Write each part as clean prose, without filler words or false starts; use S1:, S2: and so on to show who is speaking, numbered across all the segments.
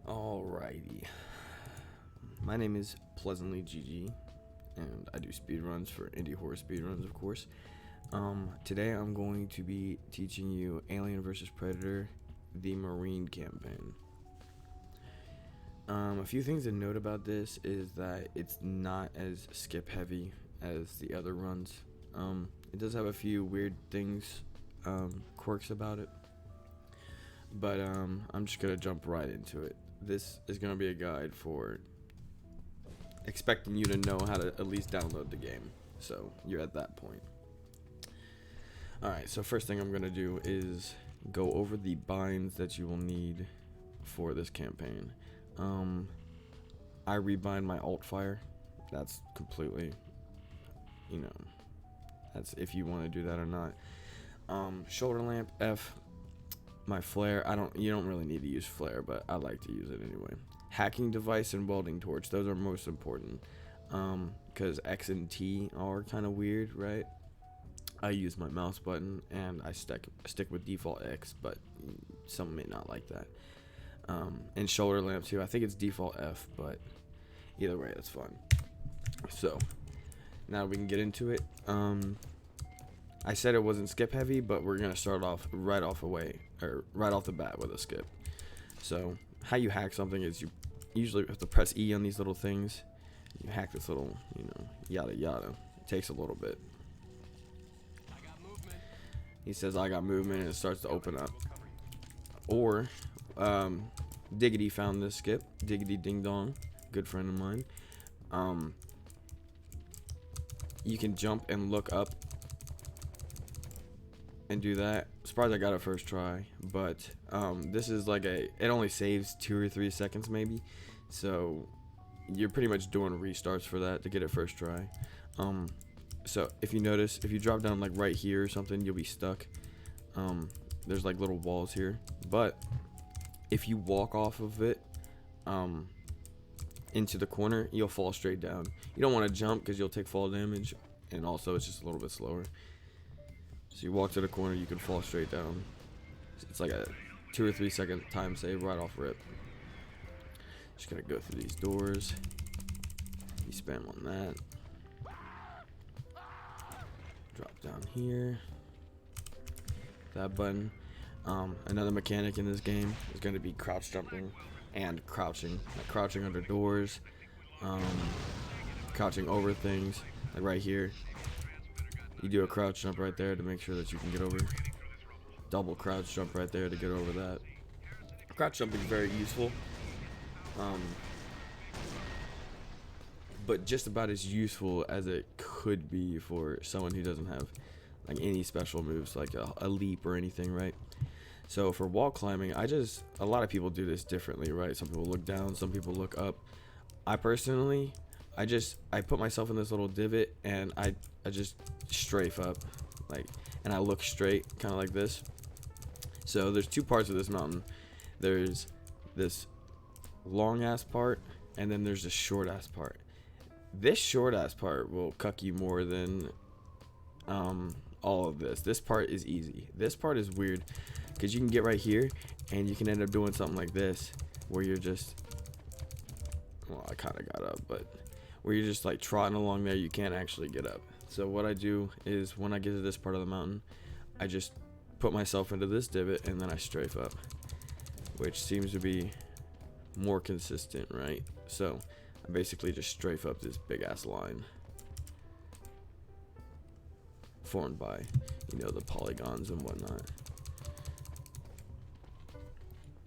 S1: Alrighty. My name is PleasantlyGG, and I do speedruns for indie horror speedruns, of course. Today I'm going to be teaching you Alien vs. Predator, the Marine campaign. A few things to note about this is that it's not as skip heavy as the other runs. It does have a few weird things, quirks about it, but I'm just gonna jump right into it. This is gonna be a guide for expecting you to know how to at least download the game, so you're at that point. Alright, so first thing I'm gonna do is go over the binds that you will need for this campaign. I rebind my alt fire. That's completely, that's if you want to do that or not. Shoulder lamp F. My flare, you don't really need to use flare, but I like to use it anyway. Hacking device and welding torch, those are most important, because X and T are kind of weird, right? I use my mouse button and I stick with default X, but some may not like that. And shoulder lamp too, I think it's default F, but either way, that's fine. So now we can get into it. I said it wasn't skip heavy, but we're gonna start off right off the bat with a skip. So how you hack something is you usually have to press E on these little things. You hack this little, yada yada. It takes a little bit. He says I got movement, and it starts to open up. Or Diggity found this skip. Diggity Ding Dong, good friend of mine. You can jump and look up and do that. Surprised I got it first try, but this is like it only saves 2 or 3 seconds maybe, so you're pretty much doing restarts for that to get it first try. So if you notice, if you drop down like right here or something, you'll be stuck. There's like little walls here, but if you walk off of it into the corner, you'll fall straight down. You don't want to jump because you'll take fall damage, and also it's just a little bit slower. So you walk to the corner, you can fall straight down. It's like a 2 or 3 second time save right off rip. Just gonna go through these doors. You spam on that. Drop down here. That button. Another mechanic in this game is going to be crouch jumping and crouching. Like crouching under doors, crouching over things, like right here. You do a crouch jump right there to make sure that you can get over. Double crouch jump right there to get over that. Crouch jumping is very useful, but just about as useful as it could be for someone who doesn't have like any special moves, like a leap or anything, right? So for wall climbing, a lot of people do this differently, right? Some people look down, some people look up. I personally, I put myself in this little divot and I just strafe up, like, and I look straight, kind of like this. So there's 2 parts of this mountain. There's this long ass part, and then there's this short ass part. This short ass part will cuck you more than all of this. This part is easy. This part is weird because you can get right here and you can end up doing something like this where you're just, well, I kind of got up, but where you're just like trotting along there, you can't actually get up. So what I do is when I get to this part of the mountain, I just put myself into this divot and then I strafe up, which seems to be more consistent, right? So I basically just strafe up this big ass line formed by, the polygons and whatnot.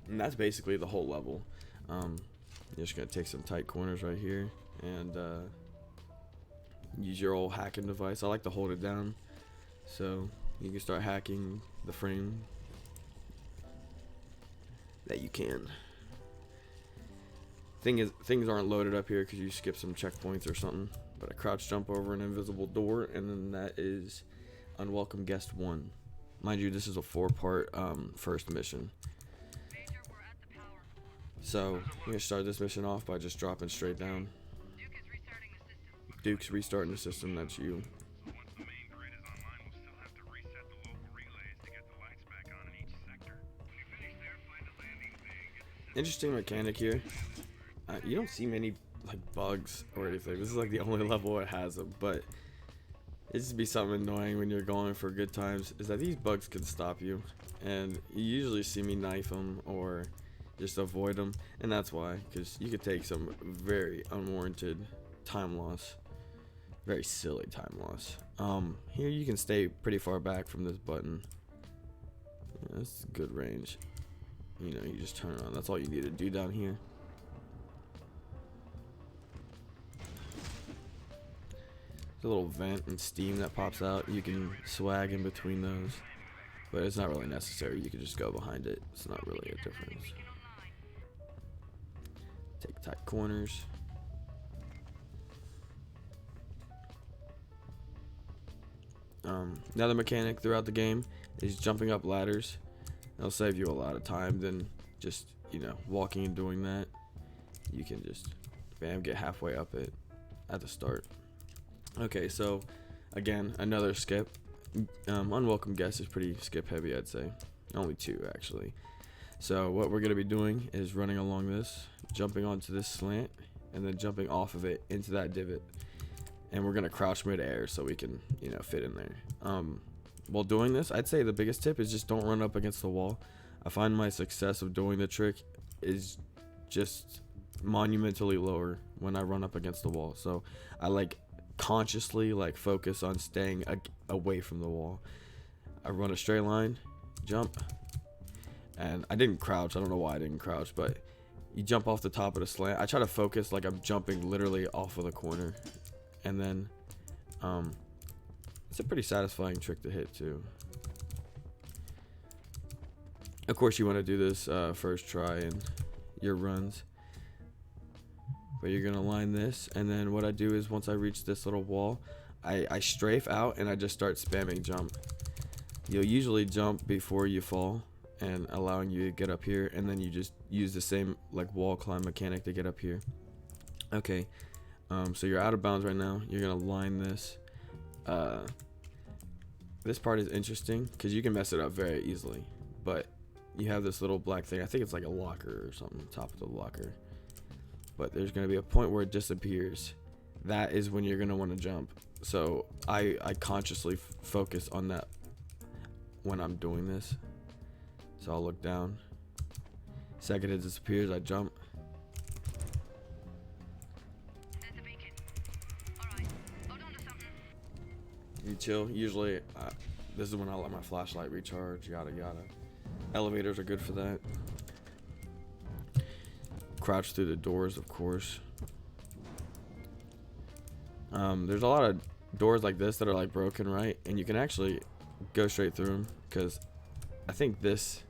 S1: And that's basically the whole level. You're just gonna take some tight corners right here and use your old hacking device. I like to hold it down so you can start hacking the frame that you can. Thing is, things aren't loaded up here because you skip some checkpoints or something. But I crouch jump over an invisible door, and then that is Unwelcome Guest 1. Mind you, this is a 4-part first mission. So I'm gonna start this mission off by just dropping straight down. Duke's restarting the system. That's you. Interesting mechanic here. You don't see many like bugs or anything. This is like the only level it has them, but it just be something annoying when you're going for good times is that these bugs can stop you, and you usually see me knife them or just avoid them, and that's why, because you could take some very unwarranted time loss, very silly time loss. Here you can stay pretty far back from this button. Yeah, that's good range. You know, you just turn it on. That's all you need to do down here. There's a little vent and steam that pops out. You can swag in between those, but it's not really necessary. You can just go behind it. It's not really a difference. Take tight corners. Another mechanic throughout the game is jumping up ladders. It'll save you a lot of time than just, you know, walking and doing that. You can just, bam, get halfway up it at the start. Okay, so again, another skip. Unwelcome Guest is pretty skip heavy, I'd say. Only 2 actually. So what we're going to be doing is running along this, jumping onto this slant, and then jumping off of it into that divot. And we're going to crouch mid-air so we can, you know, fit in there. While doing this, I'd say the biggest tip is just don't run up against the wall. I find my success of doing the trick is just monumentally lower when I run up against the wall. So I like consciously like focus on staying away from the wall. I run a straight line, jump, and I didn't crouch. I don't know why I didn't crouch, but you jump off the top of the slant. I try to focus like I'm jumping literally off of the corner, and then it's a pretty satisfying trick to hit too. Of course you want to do this first try in your runs, but you're gonna line this, and then what I do is once I reach this little wall, I strafe out and I just start spamming jump. You'll usually jump before you fall and allowing you to get up here, and then you just use the same like wall climb mechanic to get up here. Okay, so you're out of bounds right now. You're gonna line this. This part is interesting because you can mess it up very easily, but you have this little black thing. I think it's like a locker or something, top of the locker, but there's going to be a point where it disappears. That is when you're going to want to jump. So I consciously focus on that when I'm doing this. So I'll look down. Second it disappears, I jump. You chill. Usually this is when I let my flashlight recharge, yada yada. Elevators are good for that. Crouch through the doors, of course. There's a lot of doors like this that are like broken, right? And you can actually go straight through them, because I think this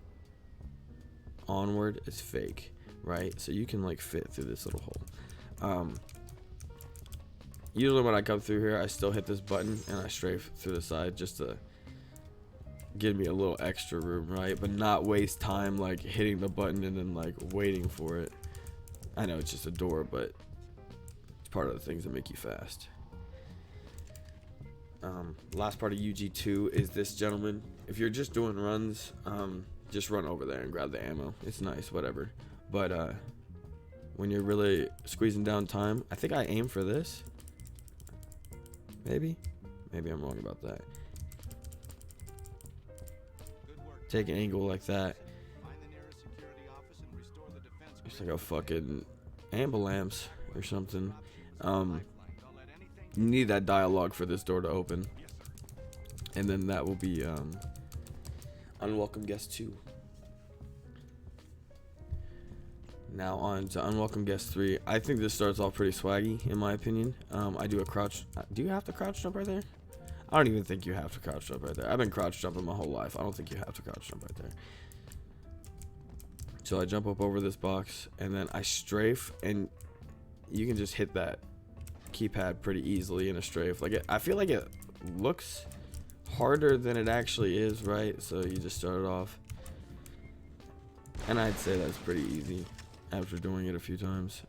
S1: onward is fake, right? So you can like fit through this little hole. Usually when I come through here, I still hit this button and I strafe through the side just to give me a little extra room, right? But not waste time like hitting the button and then like waiting for it. I know it's just a door, but it's part of the things that make you fast. Last part of UG2 is this gentleman. If you're just doing runs, just run over there and grab the ammo. It's nice, whatever. But when you're really squeezing down time, I think I aim for this. Maybe I'm wrong about that. Take an angle like that. It's like a fucking ambulance or something. You need that dialogue for this door to open, and then that will be Unwelcome Guest 2. Now on to Unwelcome Guest 3. I think this starts off pretty swaggy, in my opinion. I do a crouch. Do you have to crouch jump right there? I don't even think you have to crouch jump right there. I've been crouch jumping my whole life. I don't think you have to crouch jump right there. So I jump up over this box, and then I strafe, and you can just hit that keypad pretty easily in a strafe. Like I feel like it looks harder than it actually is, right? So you just start it off, and I'd say that's pretty easy after doing it a few times.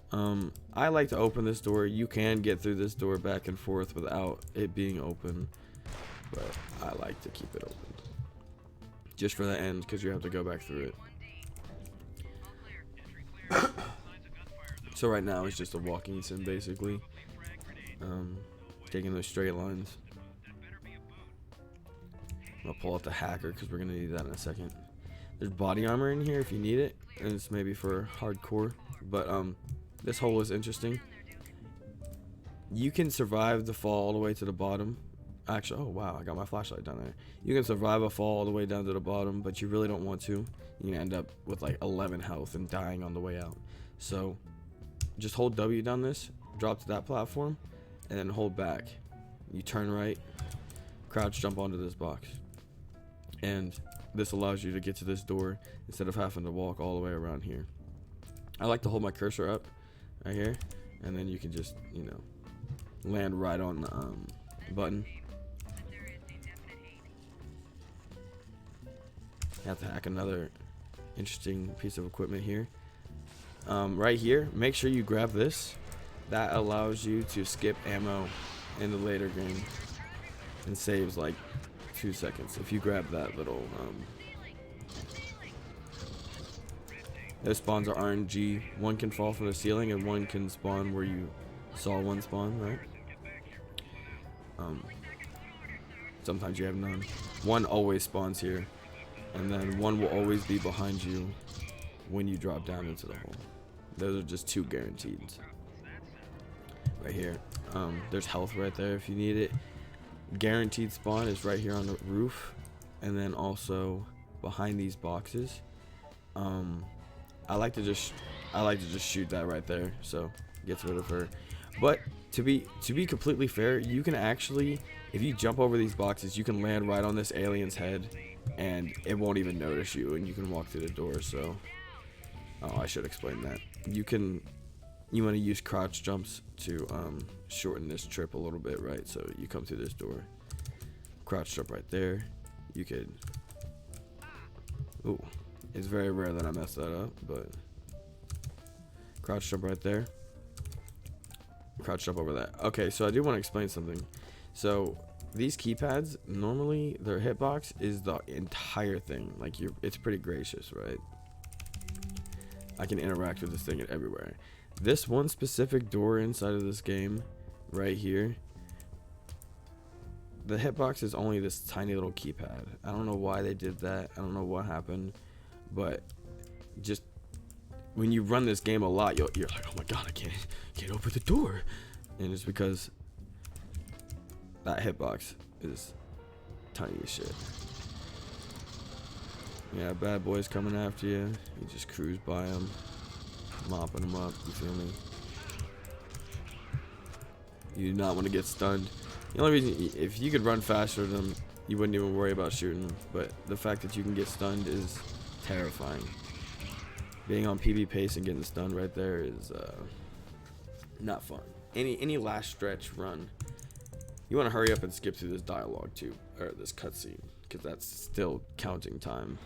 S1: I like to open this door. You can get through this door back and forth without it being open, but I like to keep it open just for the end, because you have to go back through it. So right now it's just a walking sim basically. Taking those straight lines. I'll pull out the hacker because we're gonna need that in a second. There's body armor in here if you need it, and it's maybe for hardcore. But this hole is interesting. You can survive the fall all the way to the bottom. Actually, oh wow, I got my flashlight down there. You can survive a fall all the way down to the bottom, but you really don't want to. You're gonna end up with like 11 health and dying on the way out. So just hold W down this, drop to that platform, and then hold back. You turn right, crouch jump onto this box. And this allows you to get to this door instead of having to walk all the way around here. I like to hold my cursor up right here, and then you can just, you know, land right on the button. Have to hack another interesting piece of equipment here. Right here, make sure you grab this. That allows you to skip ammo in the later game and saves like 2 seconds if you grab that little those spawns are RNG. One can fall from the ceiling and one can spawn where you saw one spawn, right? Sometimes you have none. One always spawns here, and then one will always be behind you when you drop down into the hole. Those are just 2 guaranteed. Right here, there's health right there if you need it. Guaranteed spawn is right here on the roof, and then also behind these boxes. I like to just shoot that right there, so gets rid of her. But to be completely fair, you can actually, if you jump over these boxes, you can land right on this alien's head and it won't even notice you, and you can walk through the door. So I should explain that. You want to use crouch jumps to shorten this trip a little bit, right? So you come through this door, crouch jump right there. You could, ooh, it's very rare that I mess that up, but crouch jump right there, crouch jump over that. Okay, so I do want to explain something. So these keypads, normally their hitbox is the entire thing. Like it's pretty gracious, right? I can interact with this thing everywhere. This one specific door inside of this game right here, the hitbox is only this tiny little keypad. I don't know why they did that. I don't know what happened, but just when you run this game a lot, you're like, oh my god, I can't open the door, and it's because that hitbox is tiny as shit. Yeah, bad boys coming after you. You just cruise by them, mopping them up. You feel me? You do not want to get stunned. The only reason, if you could run faster than them, you wouldn't even worry about shooting them. But the fact that you can get stunned is terrifying. Being on PB pace and getting stunned right there is not fun. Any last stretch run, you want to hurry up and skip through this dialogue too, or this cutscene, because that's still counting time.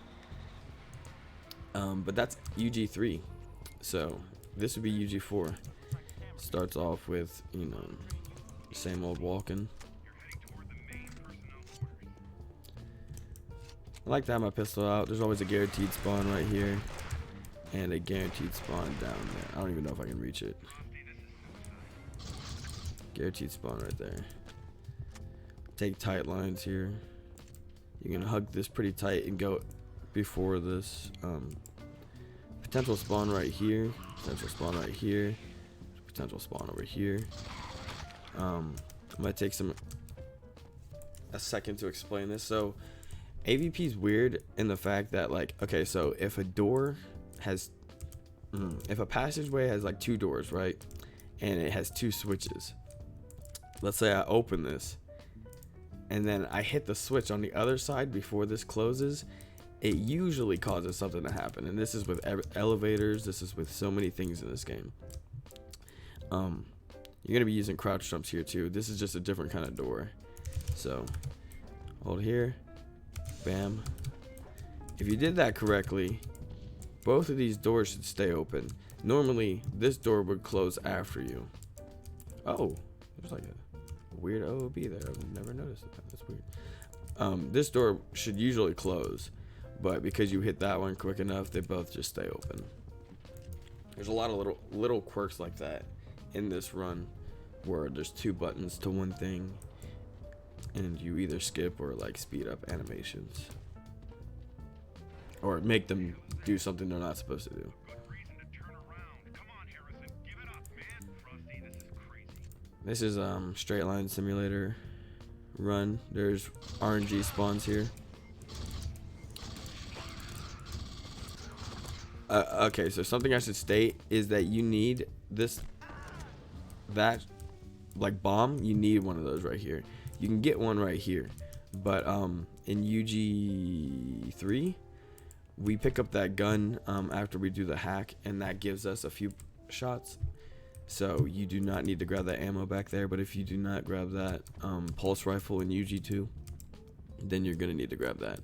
S1: But that's UG3, so this would be UG4. Starts off with, you know, same old walking. I like to have my pistol out. There's always a guaranteed spawn right here and a guaranteed spawn down there. I don't even know if I can reach it. Guaranteed spawn right there. Take tight lines here. You can hug this pretty tight and go before this. Potential spawn right here. Potential spawn right here. Potential spawn over here. It might take a second to explain this. So AVP is weird in the fact that, like, okay, so if a door has, if a passageway has like 2 doors, right, and it has 2 switches. Let's say I open this, and then I hit the switch on the other side before this closes. It usually causes something to happen, and this is with elevators. This is with so many things in this game. You're gonna be using crouch jumps here too. This is just a different kind of door. So hold here, bam. If you did that correctly, both of these doors should stay open. Normally this door would close after you. Oh, there's like a weird OOB there. I've never noticed that. That's weird. This door should usually close, but because you hit that one quick enough, they both just stay open. There's a lot of little quirks like that in this run, where there's 2 buttons to one thing, and you either skip or like speed up animations, or make them do something they're not supposed to do. This is straight line simulator run. There's RNG spawns here. Okay, so something I should state is that you need that like bomb. You need one of those right here. You can get one right here, but in UG3 we pick up that gun after we do the hack, and that gives us a few shots. So you do not need to grab that ammo back there, but if you do not grab that pulse rifle in UG2, then you're gonna need to grab that.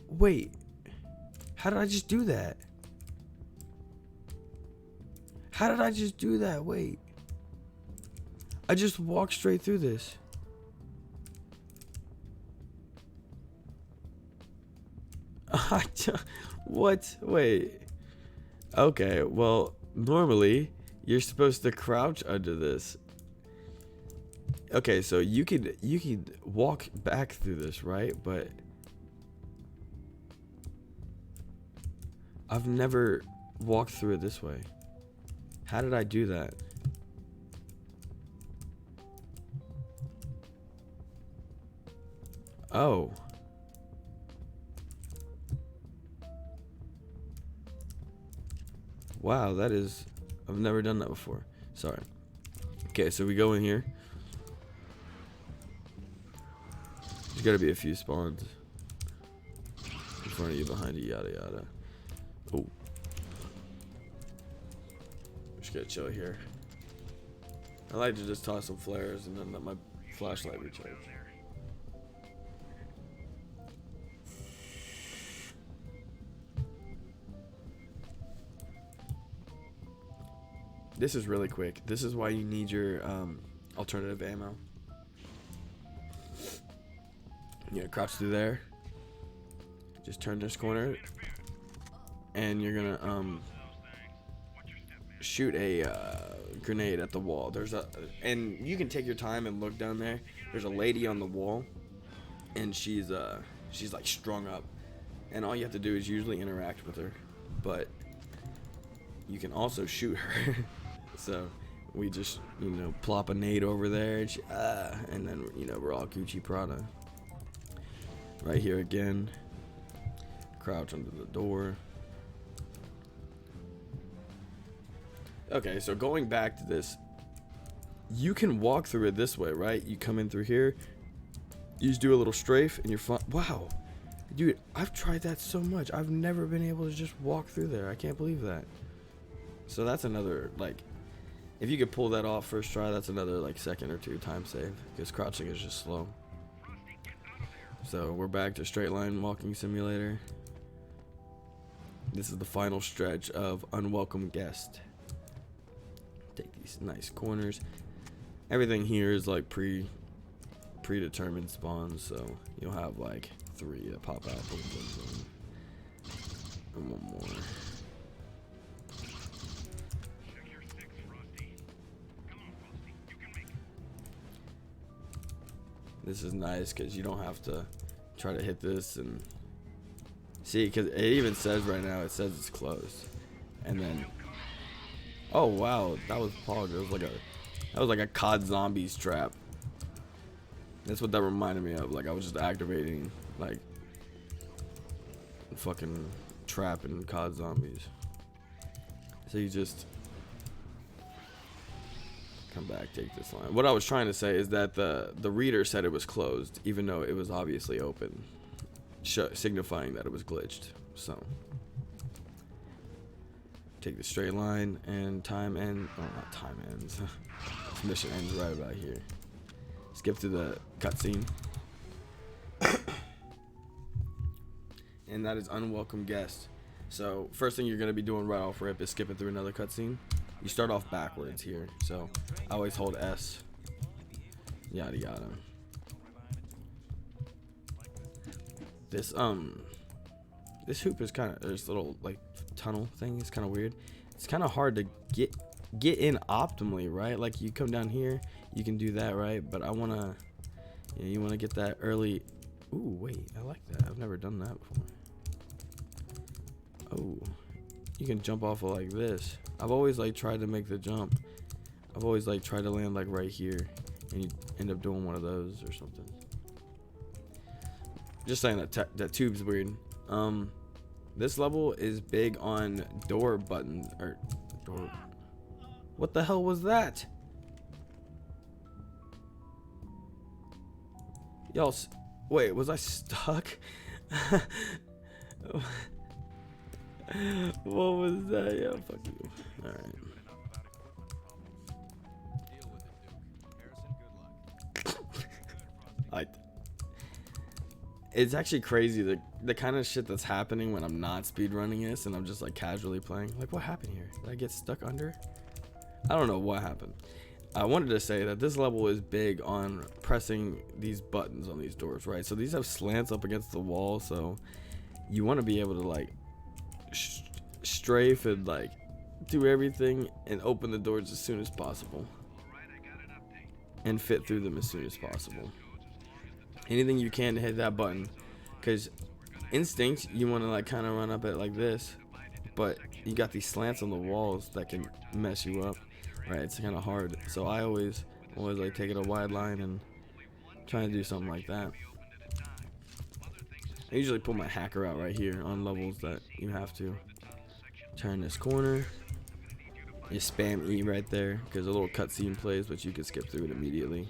S1: Wait, how did I just do that? How did I just do that? Wait, I just walked straight through this. What? Wait. Okay, well, normally you're supposed to crouch under this. Okay, so you could walk back through this, right? But I've never walked through it this way. How did I do that? Oh. Wow, that is... I've never done that before. Sorry. Okay, so we go in here. There's gotta be a few spawns. In front of you, behind you, yada yada. Oh. Just gotta chill here. I like to just toss some flares and then let my flashlight recharge. This is really quick. This is why you need your alternative ammo. Yeah, crouch through there. Just turn this corner, and you're gonna shoot a grenade at the wall. And you can take your time and look down there. There's a lady on the wall, and she's like strung up, and all you have to do is usually interact with her, but you can also shoot her. So we just, plop a nade over there, and then, we're all Gucci Prada. Right here again. Crouch under the door. Okay, so going back to this, you can walk through it this way, right? You come in through here, you just do a little strafe, and you're fine. Wow. Dude, I've tried that so much. I've never been able to just walk through there. I can't believe that. So that's another, if you could pull that off first try, that's another, second or 2 time save, because crouching is just slow. So we're back to straight line walking simulator. This is the final stretch of Unwelcome Guest. Take these nice corners. Everything here is predetermined spawns, so you'll have 3 that pop out. Boom, boom, boom. And one more. This is nice because you don't have to try to hit this and see, because it even says right now, it says it's closed. And then, oh wow, that was Pog. That was like a COD Zombies trap. That's what that reminded me of. I was just activating fucking trap in COD Zombies. So you just come back, take this line. What I was trying to say is that the reader said it was closed, even though it was obviously open, signifying that it was glitched. So take the straight line, and time ends. Oh, not time ends. This mission ends right about here. Skip to the cutscene. And that is Unwelcome Guest. So first thing you're gonna be doing right off rip is skipping through another cutscene. You start off backwards here, so I always hold S. Yada yada. This This hoop is kind of, there's little like tunnel thing. It's kind of weird. It's kind of hard to get in optimally, right? Like you come down here, you can do that, right? But I want to, you want to get that early. Ooh, wait, I like that. I've never done that before. Oh, you can jump off of like this. I've always like tried to make the jump. I've always like tried to land like right here, and you end up doing one of those or something. Just saying that tube's weird. This level is big on door buttons or door. What the hell was that? Y'all, wait, was I stuck? What was that? Yeah, fuck you. All right. It's actually crazy the kind of shit that's happening when I'm not speedrunning this and I'm just like casually playing. Like, what happened here? Did I get stuck under? I don't know what happened. I wanted to say that this level is big on pressing these buttons on these doors, right? So these have slants up against the wall, so you want to be able to like strafe and like do everything and open the doors as soon as possible and fit through them as soon as possible. Anything you can to hit that button, because instinct you want to like kind of run up it like this, but you got these slants on the walls that can mess you up, right? It's kind of hard. So I always like take it a wide line and try to do something like that. I usually pull my hacker out right here on levels that you have to turn this corner. You spam E right there because a little cutscene plays, but you can skip through it immediately.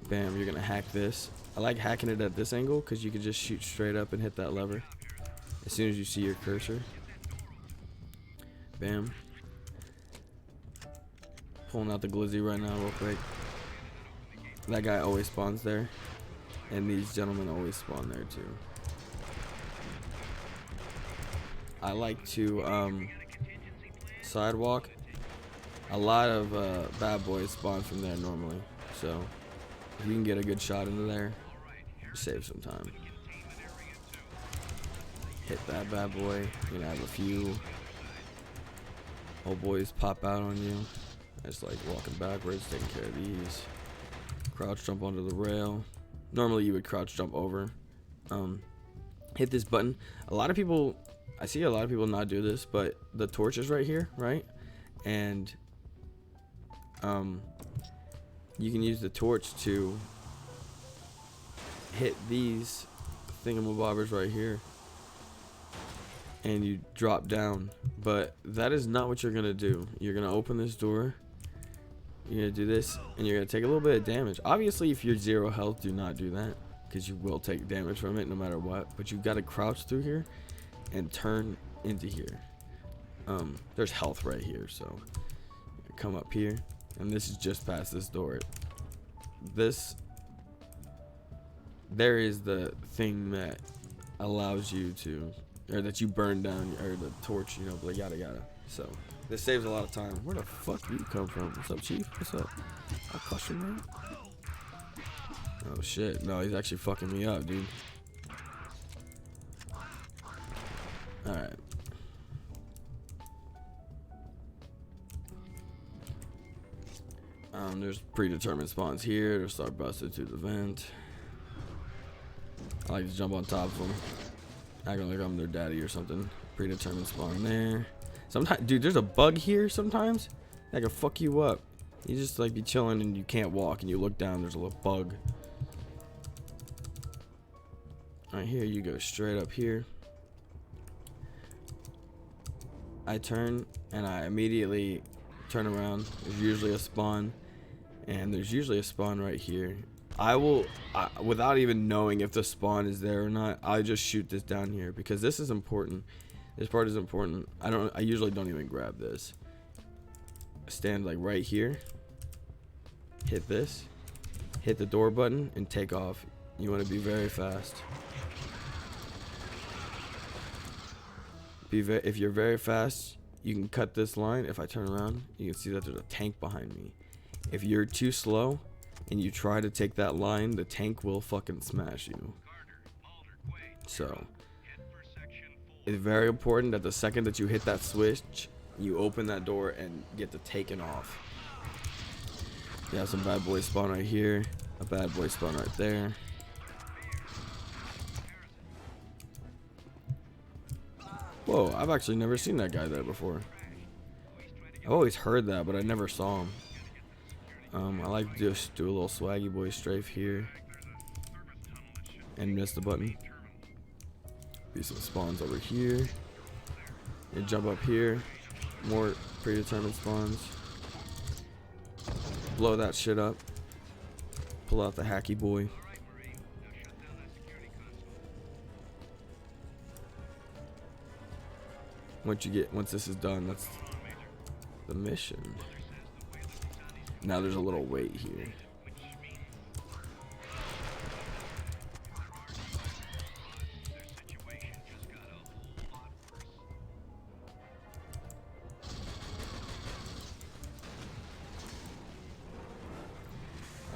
S1: Bam, you're gonna hack this. I like hacking it at this angle because you can just shoot straight up and hit that lever as soon as you see your cursor. Bam. Pulling out the glizzy right now real quick. That guy always spawns there, and these gentlemen always spawn there too. I like to sidewalk. A lot of bad boys spawn from there normally, so if you can get a good shot into there, save some time. Hit that bad boy. You're gonna have a few old boys pop out on you. Just like walking backwards, taking care of these. Crouch jump onto the rail. Normally you would crouch jump over. Hit this button. I see a lot of people not do this, but the torch is right here, right? And you can use the torch to hit these thingamabobbers right here, and you drop down. But that is not what you're gonna do. You're gonna open this door, you're gonna do this, and you're gonna take a little bit of damage. Obviously, if you're 0 health, do not do that, because you will take damage from it no matter what. But you gotta crouch through here and turn into here. There's health right here, so come up here, and this is just past this door. There is the thing that allows you to, or that you burn down, or the torch, you know, like yada yada. So this saves a lot of time. Where the fuck do you come from? What's up, Chief? What's up? A question, man? Oh shit, no, he's actually fucking me up, dude. Alright. There's predetermined spawns here to start busting through the vent. I like to jump on top of them, acting like I'm their daddy or something. Predetermined spawn there. Sometimes, dude, there's a bug here sometimes that can fuck you up. You just like be chilling and you can't walk, and you look down, there's a little bug. Right here, you go straight up here. I turn and I immediately turn around. There's usually a spawn, and there's usually a spawn right here. Without even knowing if the spawn is there or not, I just shoot this down here because this is important. This part is important. I usually don't even grab this. Stand like right here. Hit this. Hit the door button and take off. You want to be very fast. If you're very fast, you can cut this line. If I turn around, you can see that there's a tank behind me. If you're too slow, and you try to take that line, the tank will fucking smash you. So it's very important that the second that you hit that switch, you open that door and get the taken off. You have some bad boys spawn right here, a bad boy spawn right there. Whoa, I've actually never seen that guy there before. I've always heard that, but I never saw him. I like to just do a little swaggy boy strafe here and miss the button. Do some spawns over here and jump up here. More predetermined spawns. Blow that shit up. Pull out the hacky boy. Once this is done, that's the mission. Now there's a little wait here.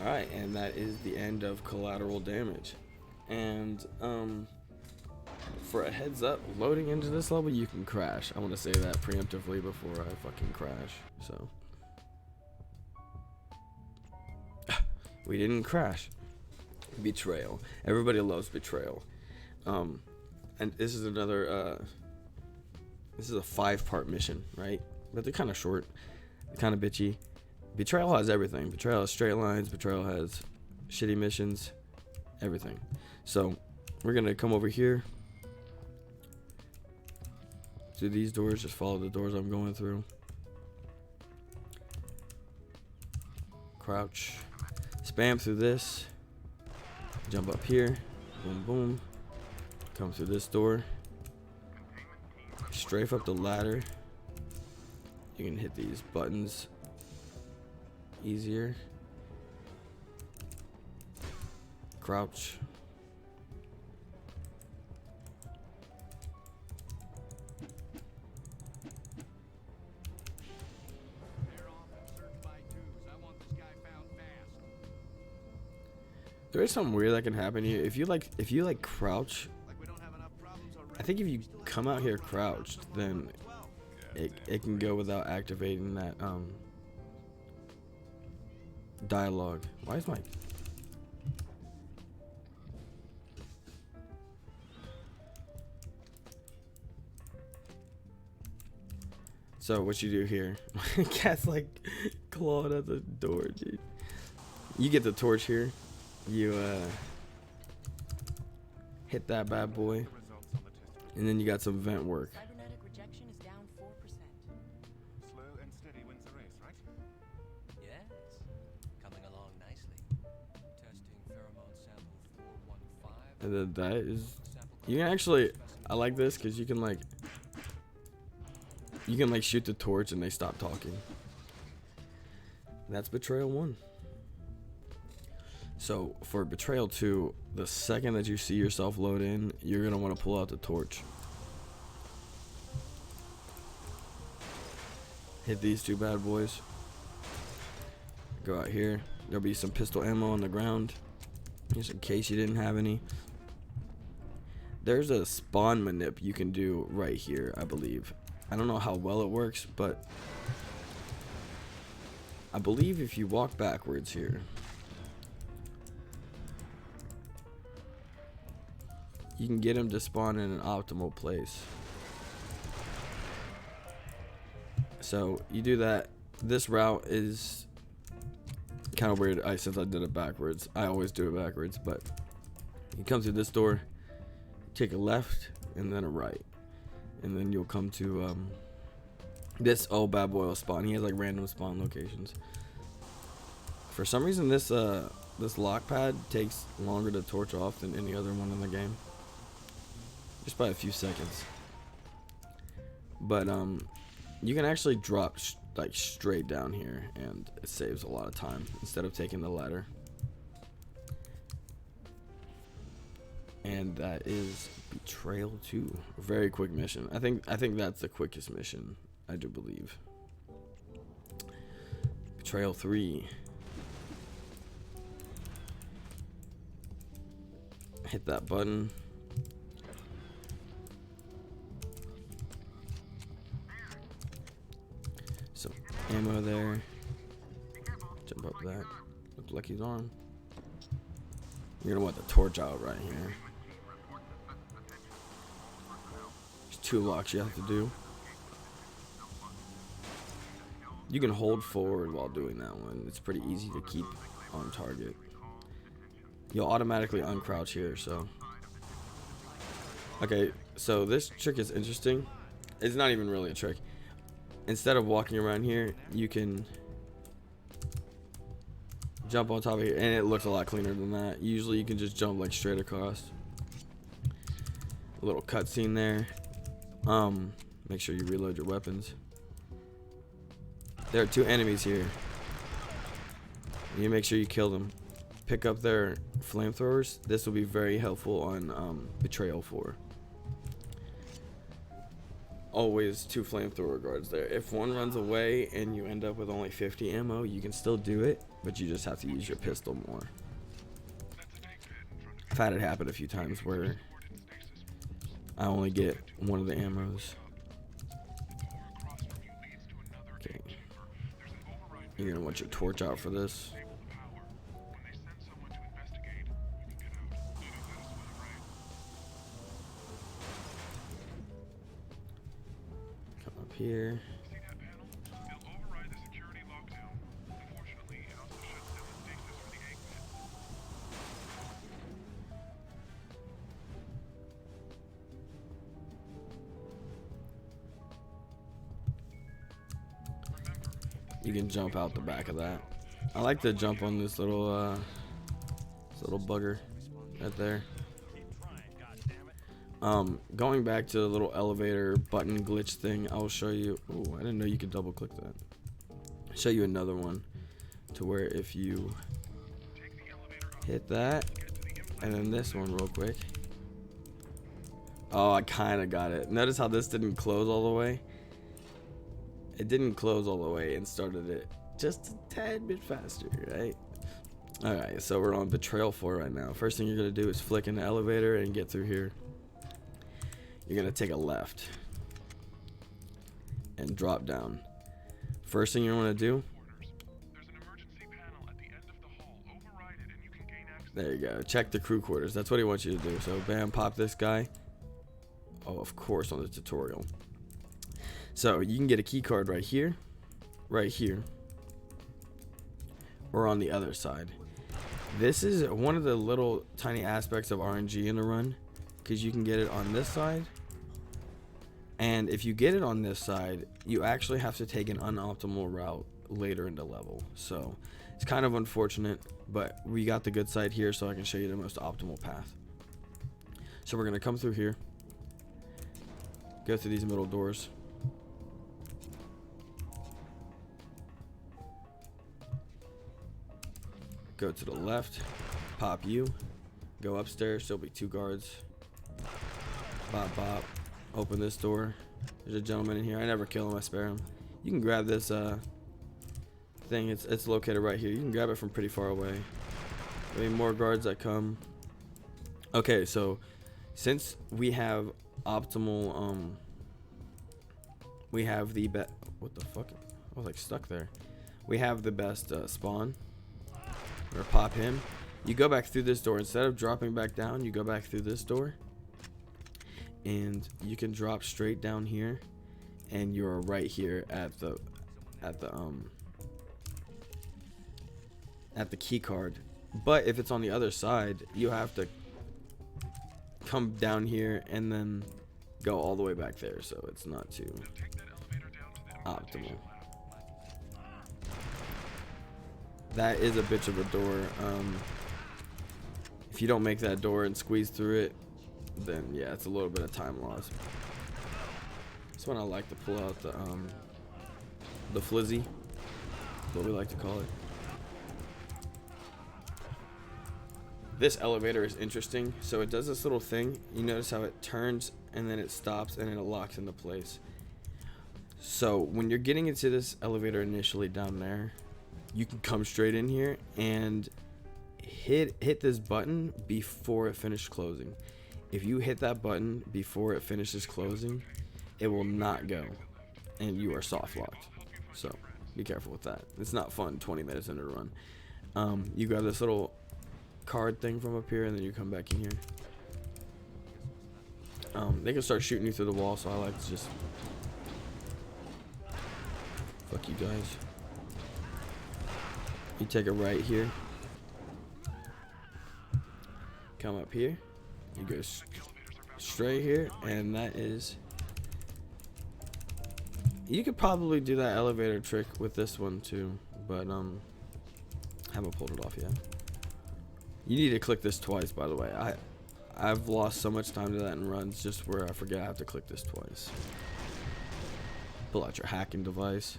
S1: Alright, and that is the end of Collateral Damage. And for a heads up, loading into this level you can crash. I want to say that preemptively before I fucking crash. So we didn't crash. Betrayal. Everybody loves Betrayal. And this is another this is a 5-part mission, right? But they're kind of short, kind of bitchy. Betrayal has everything. Betrayal has straight lines. Betrayal has shitty missions. Everything. So we're gonna come over here. Through these doors, just follow the doors I'm going through. Crouch. Spam through this. Jump up here. Boom, boom. Come through this door. Strafe up the ladder. You can hit these buttons easier. Crouch. There is something weird that can happen here. If you like crouch, I think if you come out here crouched, then it can go without activating that dialogue. Why is my So what you do here? Cat's like clawed at the door, dude. You get the torch here. You hit that bad boy, and then you got some vent work.
S2: Cybernetic rejection is down 4%.
S3: Slow and steady wins the race, right?
S4: Yes, coming along nicely. Testing pheromone sample 415.
S1: And then that is, you can actually, I like this because you can like shoot the torch and they stop talking. That's Betrayal 1. So for Betrayal 2, the second that you see yourself load in, you're gonna want to pull out the torch. Hit these two bad boys. Go out here. There'll be some pistol ammo on the ground, just in case you didn't have any. There's a spawn manip you can do right here, I believe. I don't know how well it works, but I believe if you walk backwards here, you can get him to spawn in an optimal place. So you do that. This route is kind of weird since I did it backwards. I always do it backwards, but you come through this door, take a left and then a right, and then you'll come to this old bad boy will spawn. He has like random spawn locations. For some reason this lock pad takes longer to torch off than any other one in the game, just by a few seconds. But you can actually drop like straight down here, and it saves a lot of time instead of taking the ladder. And that is Betrayal 2. Very quick mission. I think that's the quickest mission, I do believe. Betrayal 3. Hit that button. Some ammo there. Jump up that. Looks like he's on. You're gonna want the torch out right here. There's 2 locks you have to do. You can hold forward while doing that one. It's pretty easy to keep on target. You'll automatically uncrouch here, so. Okay, so this trick is interesting. It's not even really a trick. Instead of walking around here, you can jump on top of here, and it looks a lot cleaner than that. Usually you can just jump like straight across. A little cutscene there. Make sure you reload your weapons. There are 2 enemies here. You make sure you kill them. Pick up their flamethrowers. This will be very helpful on Betrayal 4. Always 2 flamethrower guards there. If one runs away and you end up with only 50 ammo, you can still do it, but you just have to use your pistol more. I've had it happen a few times where I only get one of the ammos. Okay. You're gonna want your torch out for this. Come up here. You can jump out the back of that. I like to jump on this little bugger right there. Going back to the little elevator button glitch thing, I'll show you. Oh, I didn't know you could double click that. I'll show you another one to where if you hit that and then this one real quick. Oh, I kind of got it. Notice how this didn't close all the way? It didn't close all the way and started it just a tad bit faster, right? Alright, so we're on Betrayal 4 right now. First thing you're going to do is flick in the elevator and get through here. You're going to take a left and drop down. First thing you want to do, there you go. Check the crew quarters. That's what he wants you to do. So bam, pop this guy. Oh, of course, on the tutorial. So you can get a key card right here, or on the other side. This is one of the little tiny aspects of RNG in the run, because you can get it on this side, and if you get it on this side, you actually have to take an unoptimal route later in the level. So it's kind of unfortunate, but we got the good side here, so I can show you the most optimal path. So we're gonna come through here, go through these middle doors. Go to the left, pop you, go upstairs, there'll be 2 guards. Bop, bop, open this door. There's a gentleman in here. I never kill him, I spare him. You can grab this thing, it's located right here. You can grab it from pretty far away. There'll be more guards that come. Okay, so since we have optimal, we have the best, what the fuck? I was like stuck there. We have the best spawn. Or pop him. You go back through this door. Instead of dropping back down, you go back through this door, and you can drop straight down here, and you're right here at the key card. But if it's on the other side, you have to come down here and then go all the way back there, so it's not too optimal. That is a bitch of a door. If you don't make that door and squeeze through it, then yeah, it's a little bit of time loss. This one I like to pull out the flizzy, what we like to call it. This elevator is interesting. So it does this little thing. You notice how it turns and then it stops and then it locks into place. So when you're getting into this elevator initially down there, you can come straight in here, and hit this button before it finished closing. If you hit that button before it finishes closing, it will not go, and you are soft locked. So be careful with that. It's not fun 20 minutes into the run. You grab this little card thing from up here, and then you come back in here. They can start shooting you through the wall, so I like to just fuck you guys. You take a right here, come up here, you go straight here, and that is, you could probably do that elevator trick with this one too, but haven't pulled it off yet. You need to click this twice, by the way. I've lost so much time to that in runs just where I forget I have to click this twice. Pull out your hacking device.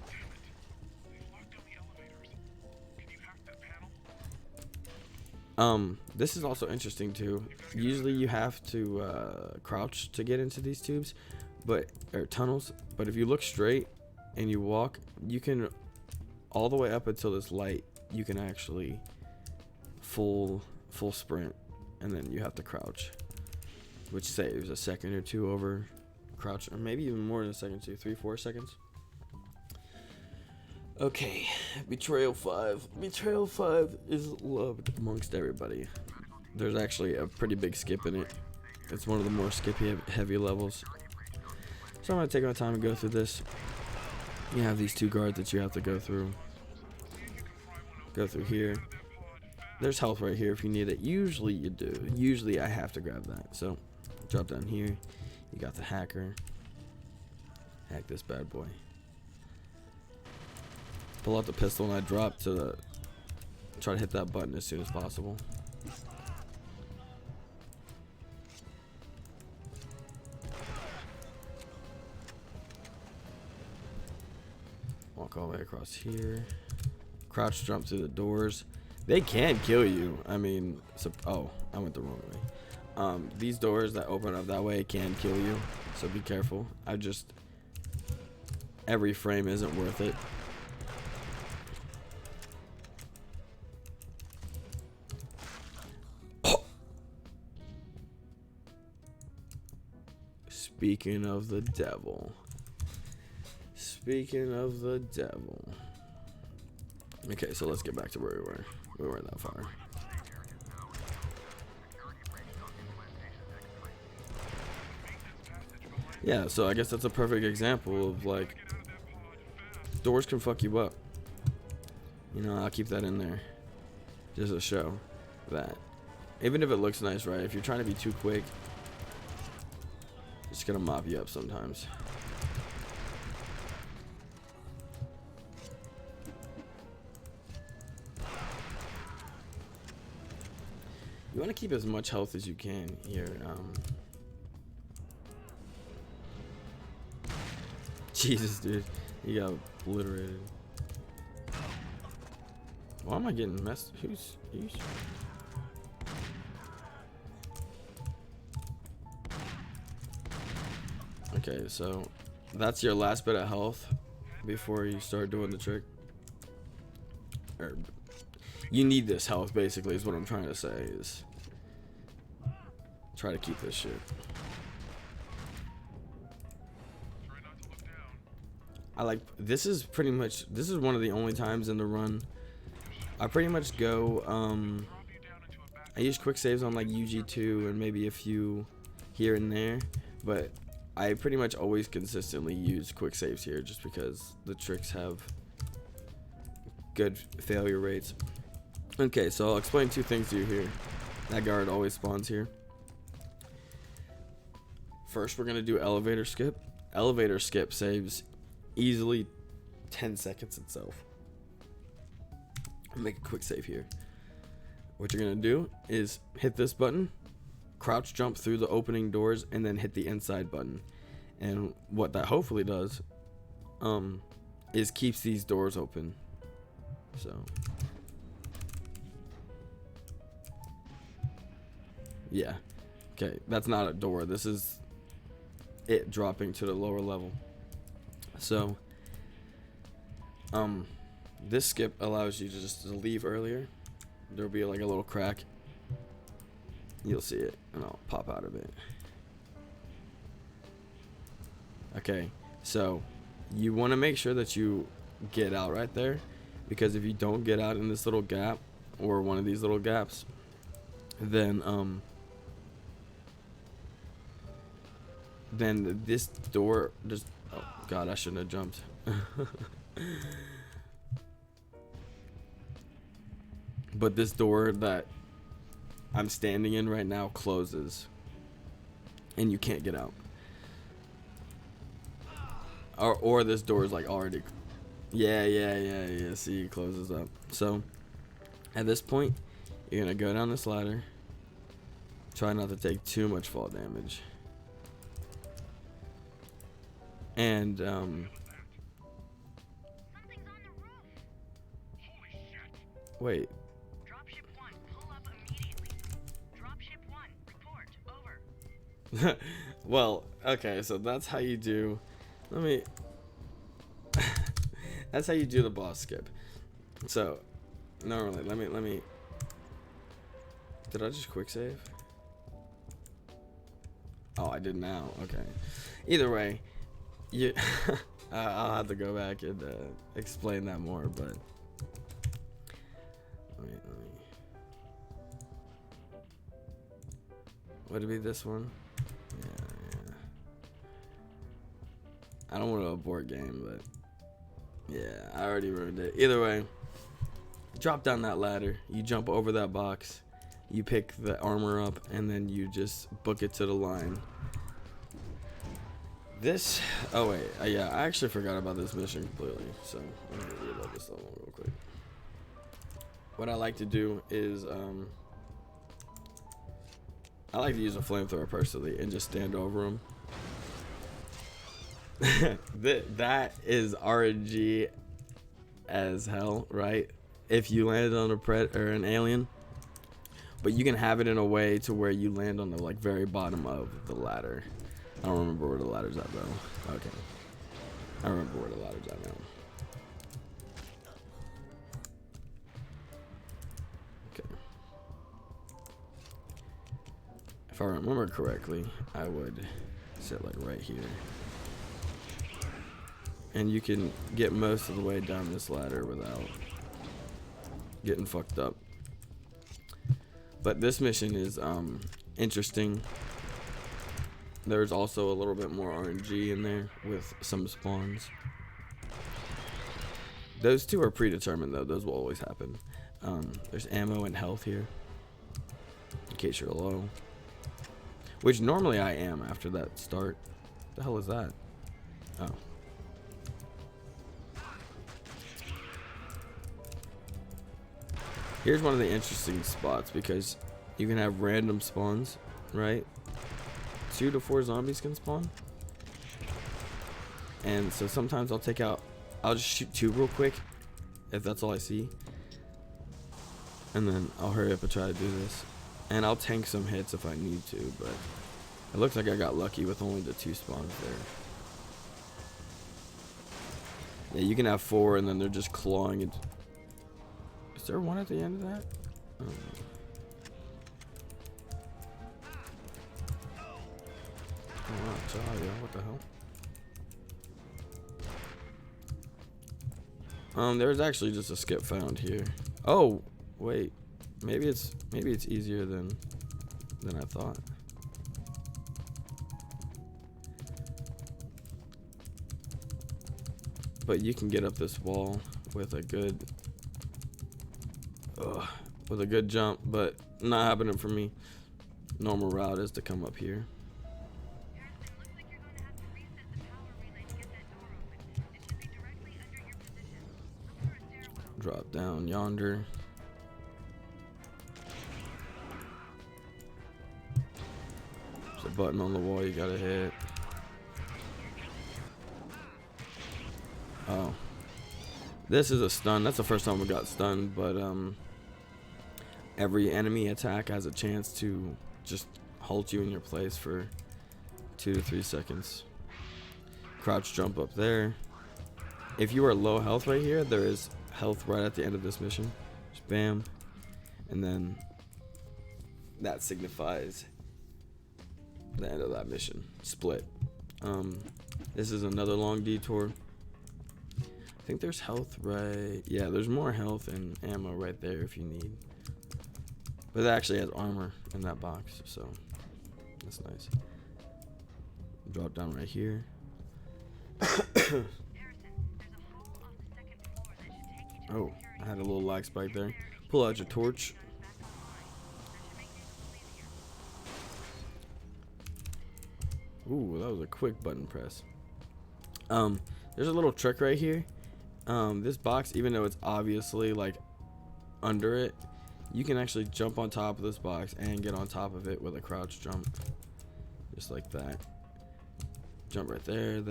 S1: This is also interesting too. Usually you have to crouch to get into these tubes, or tunnels. But if you look straight and you walk, you can all the way up until this light. You can actually full sprint, and then you have to crouch, which saves a second or two over crouch, or maybe even more than a second, 2, 3, 4 seconds. Okay, Betrayal 5. Betrayal 5 is loved amongst everybody. There's actually a pretty big skip in it. It's one of the more skippy heavy levels. So I'm going to take my time and go through this. You have these 2 guards that you have to go through. Go through here. There's health right here if you need it. Usually you do. Usually I have to grab that. So drop down here. You got the hacker. Hack this bad boy. Pull out the pistol, and I drop to try to hit that button as soon as possible. Walk all the way across here. Crouch jump through the doors. They can kill you. I mean, oh, I went the wrong way. These doors that open up that way can kill you, so be careful. Every frame isn't worth it. Speaking of the devil. Speaking of the devil. Okay, so let's get back to where we were. We weren't that far. Yeah, so I guess that's a perfect example of, like, doors can fuck you up. You know, I'll keep that in there just to show that even if it looks nice, right, if you're trying to be too quick, it's gonna mop you up sometimes. You want to keep as much health as you can here. Jesus, dude, you got obliterated. Why am I getting messed? Who's? Okay, so that's your last bit of health before you start doing the trick. Or you need this health, basically, is what I'm trying to say. Is try to keep this shit. This is one of the only times in the run I pretty much go, I use quick saves on like UG2 and maybe a few here and there, but I pretty much always consistently use quick saves here just because the tricks have good failure rates. Okay, so I'll explain 2 things to you here. That guard always spawns here. First, we're gonna do elevator skip. Elevator skip saves easily 10 seconds itself. I'll make a quick save here. What you're gonna do is hit this button, crouch jump through the opening doors, and then hit the inside button. And what that hopefully does is keeps these doors open. So yeah, okay, that's not a door, this is it dropping to the lower level. So this skip allows you to just leave earlier, there'll be like a little crack. You'll see it, and I'll pop out of it. Okay, so you want to make sure that you get out right there, because if you don't get out in this little gap or one of these little gaps, then this door just, oh god, I shouldn't have jumped. But this door that I'm standing in right now closes and you can't get out. Or this door is like already, yeah, see, it closes up. So at this point, you're gonna go down this ladder, try not to take too much fall damage, and
S5: Something's on the roof. Holy shit.
S1: wait,
S5: Dropship 1, pull up immediately. Dropship 1, report. Over.
S1: well, okay, so that's how you do, that's how you do the boss skip. So normally, let me did I just quick save? Oh, I did now. Okay, either way, you I'll have to go back and explain that more, but let me would it be this one? Yeah. I don't want to abort game, but yeah, I already ruined it. Either way, drop down that ladder, you jump over that box, you pick the armor up, and then you just book it to the line. This, oh wait, yeah, I actually forgot about this mission completely, so I'm gonna reload this level real quick. What I like to do is, I like to use a flamethrower personally and just stand over them. That is RNG as hell, right? If you landed on a pred or an alien, but you can have it in a way to where you land on the like very bottom of the ladder. I don't remember where the ladder's at though. Okay, I remember where the ladder's at now. Okay, if I remember correctly, I would sit like right here. And you can get most of the way down this ladder without getting fucked up. But this mission is interesting. There's also a little bit more RNG in there with some spawns. Those two are predetermined though, those will always happen. There's ammo and health here, in case you're low. Which normally I am after that start. What the hell is that? Oh. Here's one of the interesting spots because you can have random spawns, right? 2 to 4 zombies can spawn. And so sometimes I'll just shoot 2 real quick if that's all I see. And then I'll hurry up and try to do this. And I'll tank some hits if I need to, but it looks like I got lucky with only the 2 spawns there. Yeah, you can have 4 and then they're just clawing it. Is there one at the end of that? Oh. Oh wow, Jaya, what the hell? There's actually just a skip found here. Oh, wait. Maybe it's easier than I thought. But you can get up this wall with a good jump, but not happening for me. Normal route is to come up here.
S5: Harrison, looks like you're going to have to reset the power relay to get that door open. It should be directly under your position. Look for a stairwell.
S1: Drop down yonder. There's a button on the wall you gotta hit. Oh. This is a stun. That's the first time we got stunned, but every enemy attack has a chance to just halt you in your place for 2 to 3 seconds. Crouch jump up there. If you are low health right here, there is health right at the end of this mission. Just bam. and then that signifies the end of that mission. Split. This is another long detour. I think there's health right. Yeah, there's more health and ammo right there if you need. But it actually has armor in that box, so that's nice. Drop down right here.
S5: Harrison, there's a hole off the second floor that should take you to
S1: Oh,
S5: the security
S1: I had a little lag spike there.
S5: center.
S1: Pull out your torch.
S5: Back online. That should make things a little easier.
S1: Ooh, that was a quick button press. There's a little trick right here. This box, even though it's obviously like under it, you can actually jump on top of this box and get on top of it with a crouch jump. Just like that. Jump right there,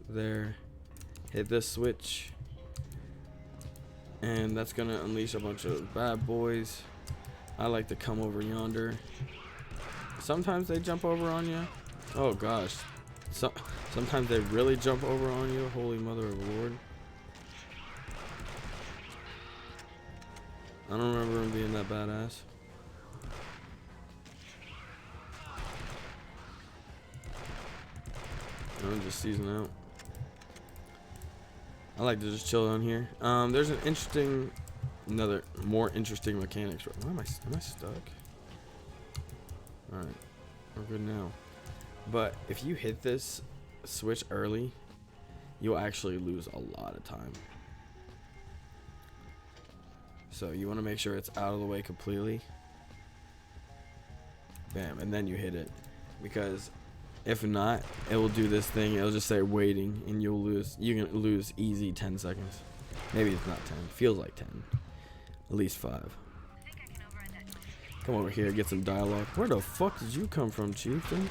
S1: there. Hit this switch. And that's gonna unleash a bunch of bad boys. I like to come over yonder. Sometimes they jump over on you. Oh gosh. Sometimes they really jump over on you. Holy mother of the Lord. I don't remember him being that badass. I'm just season out. I like to just chill down here. There's an interesting, more interesting mechanics. Why am I stuck? All right, we're good now. But if you hit this switch early, you'll actually lose a lot of time. So you want to make sure it's out of the way completely. Bam, and then you hit it. Because if not, it will do this thing. It'll just say waiting, and you'll lose. You can lose easy 10 seconds. Maybe it's not 10. Feels like 10. At least 5.
S5: I think I can override that.
S1: Come over here, get some dialogue. Where the fuck did you come from, chieftain?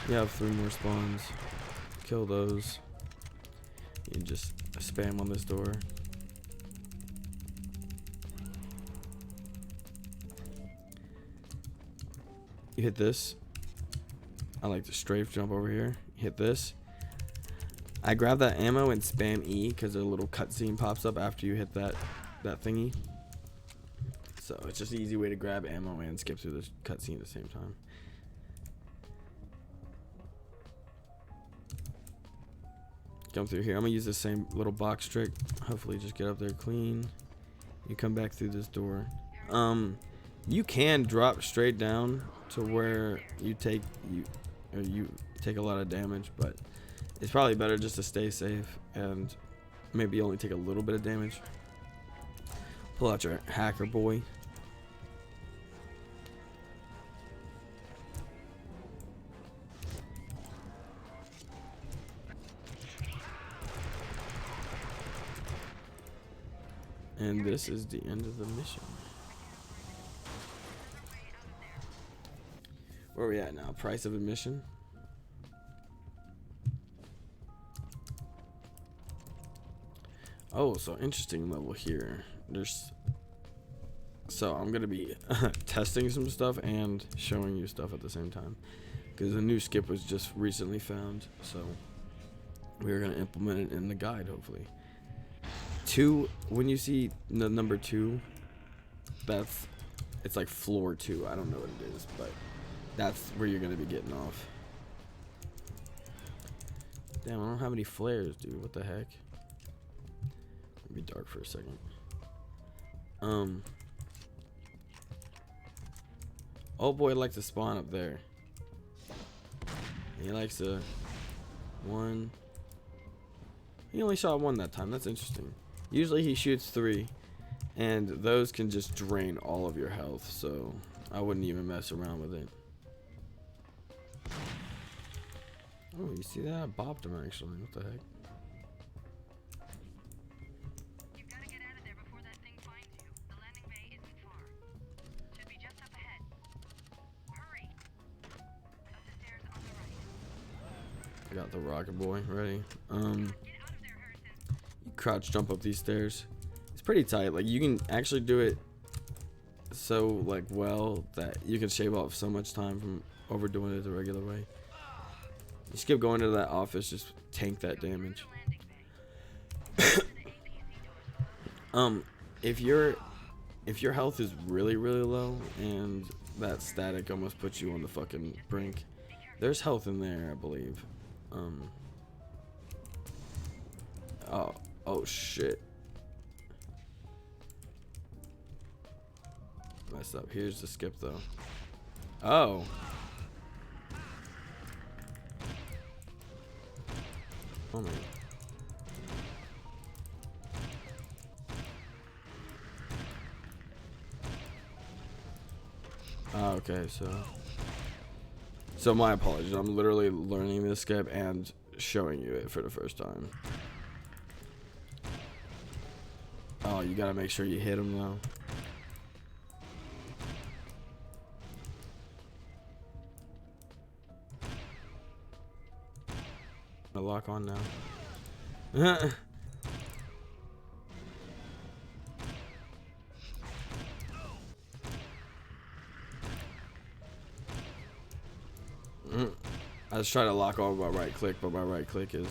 S1: You have 3 more spawns. Kill those. You just spam on this door. You hit this. I like to strafe jump over here. Hit this. I grab that ammo and spam E because a little cutscene pops up after you hit that thingy. So it's just an easy way to grab ammo and skip through this cutscene at the same time. Come through here. I'm gonna use the same little box trick. Hopefully just get up there clean. You come back through this door. You can drop straight down to where you take a lot of damage, but it's probably better just to stay safe and maybe only take a little bit of damage. Pull out your hacker boy. And this is the end of the mission. Where are we at now? Price of admission. Oh, so interesting level here. So I'm gonna be testing some stuff and showing you stuff at the same time, because a new skip was just recently found. So we're gonna implement it in the guide, hopefully. 2, when you see the number 2, it's like floor 2. I don't know what it is, but that's where you're gonna be getting off. Damn, I don't have any flares, dude. What the heck? It'll be dark for a second. Old boy likes to spawn up there. He likes to He only shot 1 that time. That's interesting. Usually he shoots 3, and those can just drain all of your health, so I wouldn't even mess around with it. Oh, you see that? I bopped him actually. What the heck?
S5: You've got to get out of there before that thing finds you. The landing bay isn't far. Should be just up ahead. Hurry! Up the stairs on the right.
S1: I got the rocket boy ready.
S5: Get out of there, Harrison.
S1: You crouch jump up these stairs. It's pretty tight. Like, you can actually do it so like well that you can shave off so much time from overdoing it the regular way. You skip going to that office, just tank that damage.
S5: Landing bay.
S1: If you're if your health is really low and that static almost puts you on the fucking brink, there's health in there, I believe. Oh shit. Messed up. Here's the skip though. Oh. Oh man. Okay, so my apologies. I'm literally learning this skip and showing you it for the first time. Oh, you gotta make sure you hit him though. A lock on now. I was trying to lock on my right click, but my right click is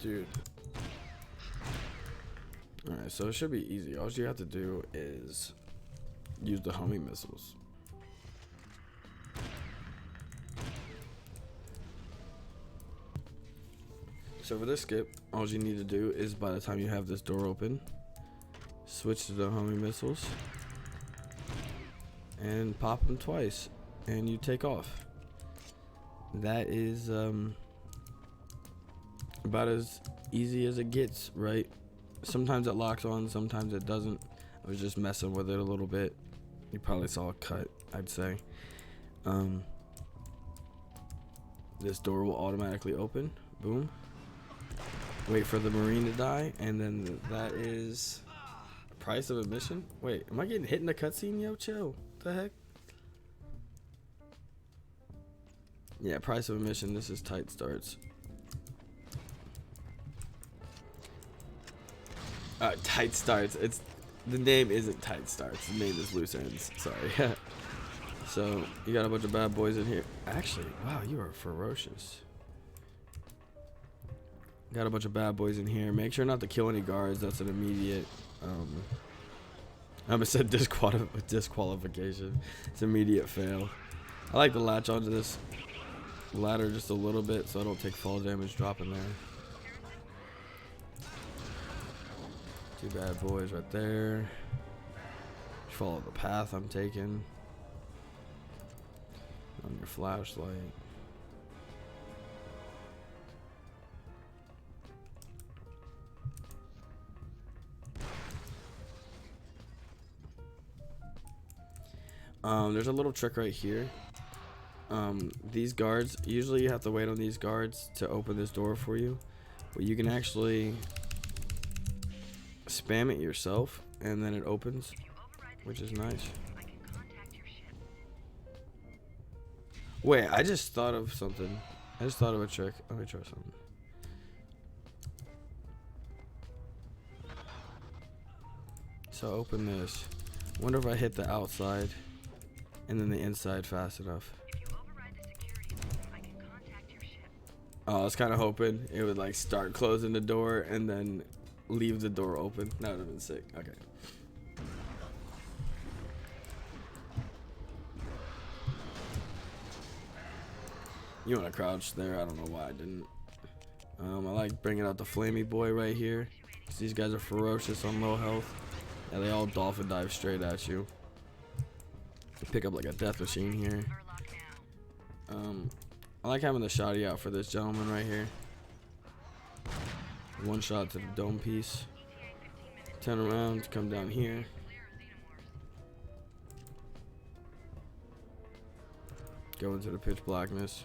S1: dude. Alright, so it should be easy. All you have to do is use the homing missiles. So for this skip, all you need to do is, by the time you have this door open, switch to the homing missiles and pop them twice and you take off. That is about as easy as it gets, right? Sometimes it locks on, sometimes it doesn't. I was just messing with it a little bit. You probably saw a cut, I'd say. This door will automatically open. Boom. Wait for the Marine to die, and then that is price of admission. Wait, am I getting hit in the cutscene? Yo, chill. What the heck? Yeah, price of admission. This is tight starts. Tight starts. It's the name isn't tight starts. The name is loose ends. Sorry. So you got a bunch of bad boys in here. Actually, wow, you are ferocious. Got a bunch of bad boys in here. Make sure not to kill any guards. That's an immediate. I almost said disqualification. It's immediate fail. I like to latch onto this ladder just a little bit so I don't take fall damage dropping there. Two bad boys right there. Follow the path I'm taking. On your flashlight. There's a little trick right here. These guards, usually you have to wait on these guards to open this door for you, but you can actually spam it yourself and then it opens, which is nice. Wait, I just thought of something. I just thought of a trick. Let me try something. So open this. Wonder if I hit the outside and then the inside fast enough. Oh, I was kind of hoping it would like start closing the door and then leave the door open. That would have been sick. Okay. You want to crouch there? I don't know why I didn't. I like bringing out the flamey boy right here. These guys are ferocious on low health. Yeah, they all dolphin dive straight at you. Pick up like a death machine here. I like having the shotty out for this gentleman right here. One shot to the dome piece. Turn around, come down here. Go into the pitch blackness.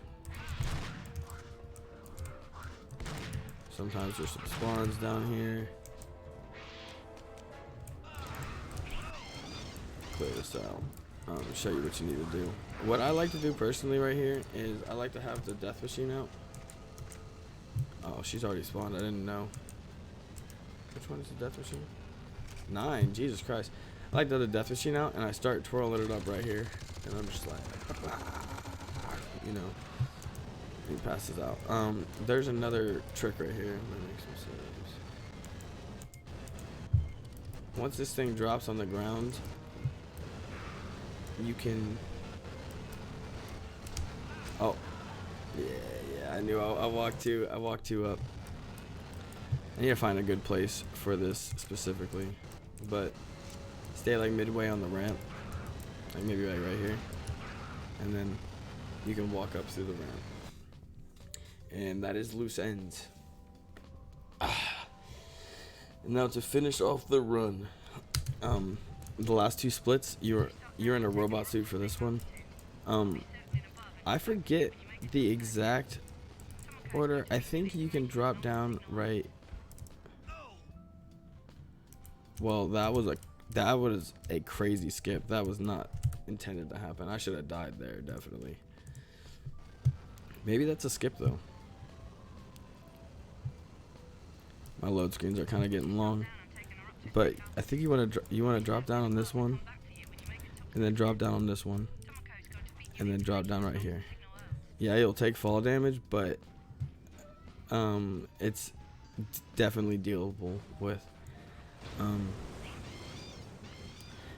S1: Sometimes there's some spawns down here. Clear this out. Show you what you need to do. What I like to do personally right here is I like to have the death machine out. Oh, she's already spawned. I didn't know. Which one is the death machine? 9. Jesus Christ. I like the other death machine out, and I start twirling it up right here, and I'm just like, you know, he passes out. There's another trick right here. That makes some sense. Once this thing drops on the ground, you can. Oh, yeah. I knew I walked too up. I need to find a good place for this specifically, but stay like midway on the ramp, like maybe like right here, and then you can walk up through the ramp. And that is loose ends. And now to finish off the run, the last 2 splits, you're in a robot suit for this one. I forget the exact order. I think you can drop down right. Well, that was a crazy skip. That was not intended to happen. I should have died there, definitely. Maybe that's a skip though. My load screens are kind of getting long, but I think you want to drop down on this one, and then drop down on this one, and then drop down right here. Yeah, you'll take fall damage, but it's definitely dealable with.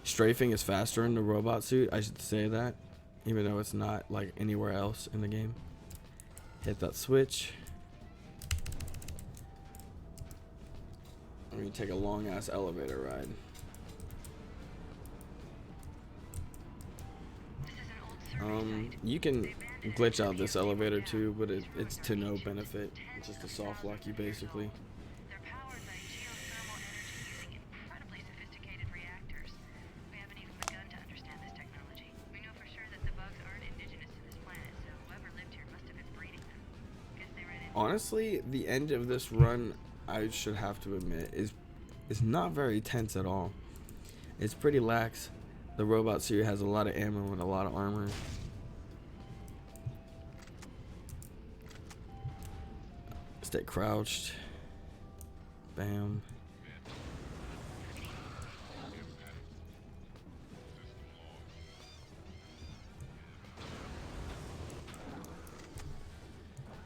S1: Strafing is faster in the robot suit, I should say that, even though it's not like anywhere else in the game. Hit that switch. I'm gonna take a long ass elevator ride. You can glitch out this elevator too, but it's to no benefit. It's just a soft lock you basically.
S5: They're powered by geothermal energy using incredibly sophisticated reactors. We haven't even begun to understand this technology. We know for sure that the bugs aren't indigenous to this planet, so whoever lived here must have been breeding them. Guess they ran into
S1: Honestly, the end of this run, I should have to admit, is not very tense at all. It's pretty lax. The robot suit has a lot of ammo and a lot of armor. Stay crouched. Bam.
S5: that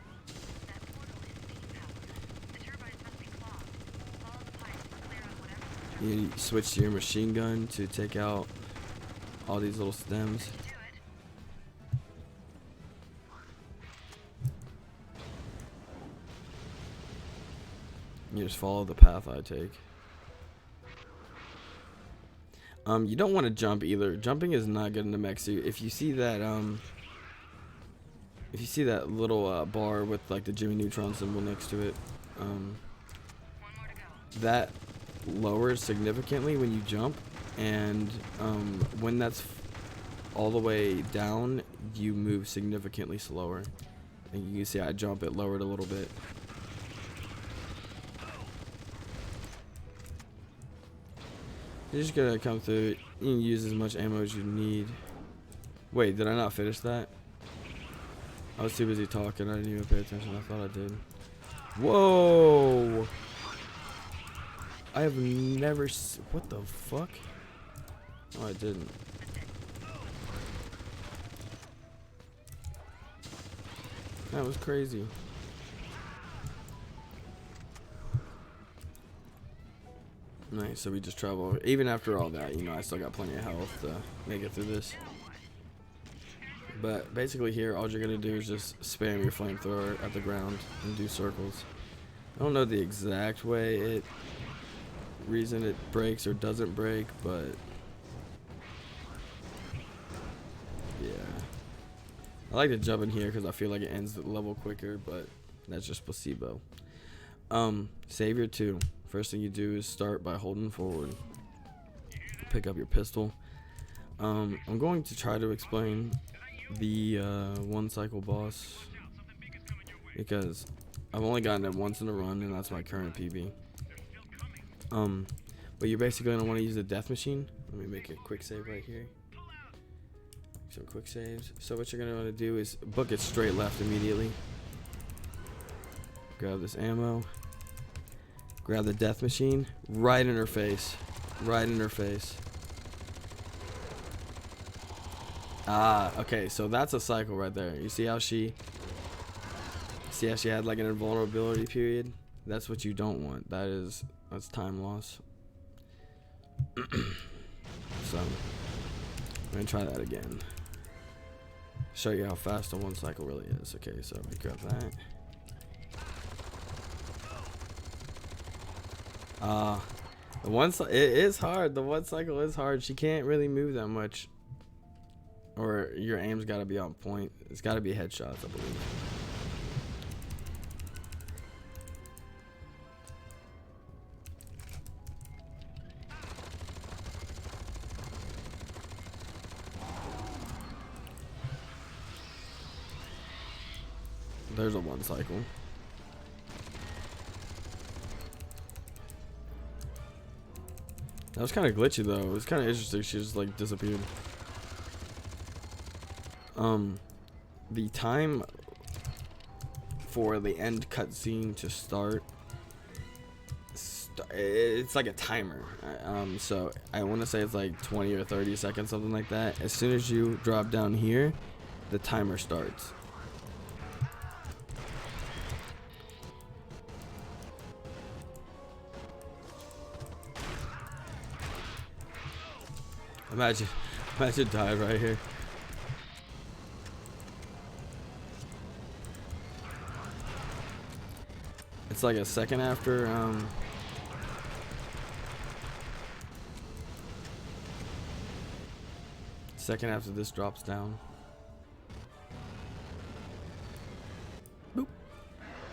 S5: portal is steam powered. The turbines must be clogged. Follow the pipes to clear out whatever.
S1: You switch to your machine gun to take out all these little stems.
S5: Do it.
S1: You just follow the path I take. You don't want to jump either. Jumping is not good in the mech suit. If you see that little bar with like the Jimmy Neutron symbol next to it,
S5: One more to go.
S1: that lowers significantly when you jump, and when that's all the way down, you move significantly slower. And you can see I jump, it lowered a little bit. You're just gonna come through. You can use as much ammo as you need. Wait, did I not finish that? I was too busy talking. I didn't even pay attention. I thought I did. Whoa! I have never. What the fuck? Oh, I didn't. That was crazy. Nice, so we just travel. Even after all that, you know, I still got plenty of health to make it through this. But basically here, all you're going to do is just spam your flamethrower at the ground and do circles. I don't know the exact reason it breaks or doesn't break, but yeah. I like to jump in here because I feel like it ends the level quicker, but that's just placebo. Savior 2. First thing you do is start by holding forward. Pick up your pistol. I'm going to try to explain the one cycle boss because I've only gotten it once in a run, and that's my current PB. But you're basically going to want to use the death machine. Let me make a quick save right here. Some quick saves. So what you're going to want to do is book it straight left immediately. Grab this ammo. Grab the death machine. Right in her face. Right in her face. Ah, okay, so that's a cycle right there. You see how she had like an invulnerability period? That's what you don't want. That's time loss. So I'm gonna try that again. Show you how fast the one cycle really is. Okay, so we grab that. It is hard. The one cycle is hard. She can't really move that much. Or your aim's gotta be on point. It's gotta be headshots, I believe. There's a one cycle. That was kind of glitchy though. It was kind of interesting. She just like disappeared. The time for the end cutscene to start, it's like a timer. So I want to say it's like 20 or 30 seconds, something like that. As soon as you drop down here, the timer starts. Imagine die right here. It's like a second after this drops down. Boop.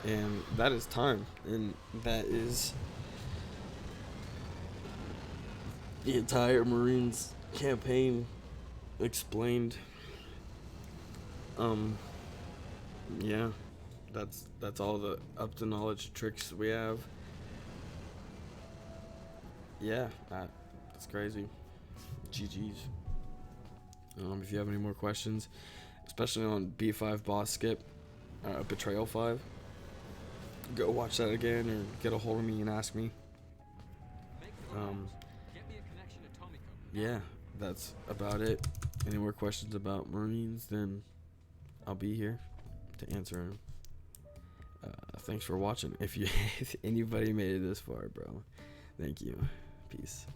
S1: And that is time. And that is the entire Marines campaign explained. Yeah, that's all the up to knowledge tricks we have. Yeah, that's crazy. GG's. If you have any more questions, especially on B5 boss skip, Betrayal 5, go watch that again or get a hold of me and ask me. Yeah, that's about it. Any more questions about Marines, then I'll be here to answer them. Thanks for watching. If anybody made it this far, bro, thank you. Peace.